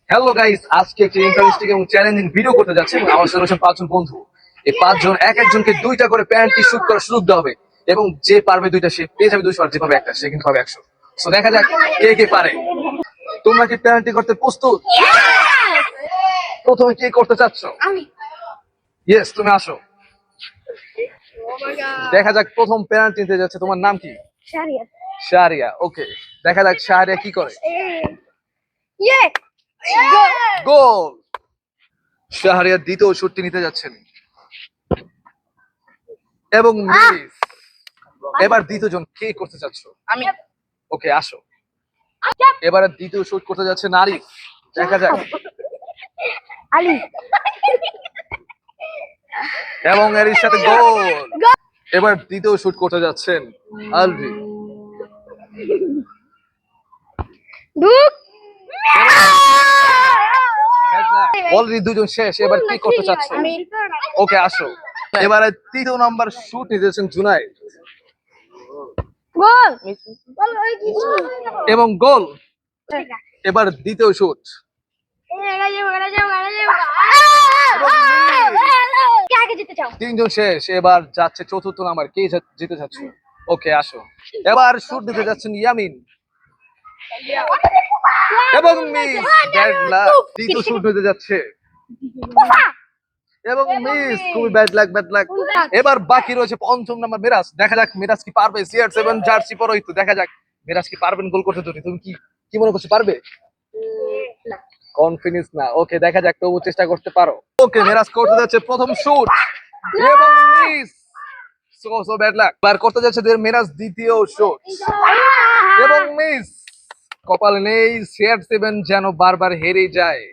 Hello guys, আজকে একটি interesting এবং চ্যালেঞ্জিং ভিডিও করতে যাচ্ছি এবং আমার সাথে রয়েছে পাঁচজন বন্ধু। এই পাঁচজন এক একজনকে দুইটা করে প্যান্টি শুট করার সুযোগ দেওয়া হবে এবং যে পারবে দুইটা সে পেয়ে যাবে 200, আর যে পাবে একটা সে কিন্তু পাবে 100। তো দেখা যাক কে কে পারে। তোমরা কি প্যান্টি করতে প্রস্তুত? প্রথমে কে করতে চাচ্ছ? আমি। ইয়েস, তুমি আসো। দেখা যাক প্রথম প্যান্টি নিতে যাচ্ছে। তোমার নাম কি? শারিয়া। শারিয়া। ওকে, দেখা যাক শারিয়া কি করে। ইয়ে। গোল। শাহরিয়া দ্বিতীয় শুটটি নিতে যাচ্ছেন এবং মিস। এবার দ্বিতীয় জন কে করতে চাচ্ছ? আমি। ওকে, আসো। এবারে দ্বিতীয় শুট করতে যাচ্ছে নারী। দেখা যাক। আলি। এবং এর সাথে গোল। এবার দ্বিতীয় শুট করতে যাচ্ছেন আলভি। দুক। অলরেডি দুজন শেষ। এবার কি করতে চাচ্ছ? আমি। ওকে, আসো। এবারে তৃতীয় নাম্বার শুট নিতেছেন জুনাইদ গোল। এবং গোল। এবার দ্বিতীয় শুট। আগে যেতে চাও? তিনজন শেষ। এবার যাচ্ছে চতুর্থ নাম্বার। কে জিতে যাচ্ছ? ওকে, আসো। এবার শুট দিতে যাচ্ছেন ইয়ামিন এবং মিস। Bad luck. তৃতীয় শুট দিতে যাচ্ছে এবং মিস। খুবই ব্যাড লাক, ব্যাড লাক। এবার বাকি রয়েছে পঞ্চম নাম্বার মিরাজ। দেখা যাক মিরাজ কি পারবে। CR7 জার্সি পরোই তো। দেখা যাক মিরাজ কি পারবেন গোল করতে। তুমি কি কি মনে করছো, পারবে? কনফিডেন্স না। ওকে, দেখা যাক, তবু চেষ্টা করতে পারো। ওকে, মিরাজ করতে যাচ্ছে প্রথম শুট এবং মিস। So bad luck. বার করতে যাচ্ছে মিরাজ দ্বিতীয় শুট এবং মিস। কপালে নেই। CR7 যেন বারবার হেরে যায়।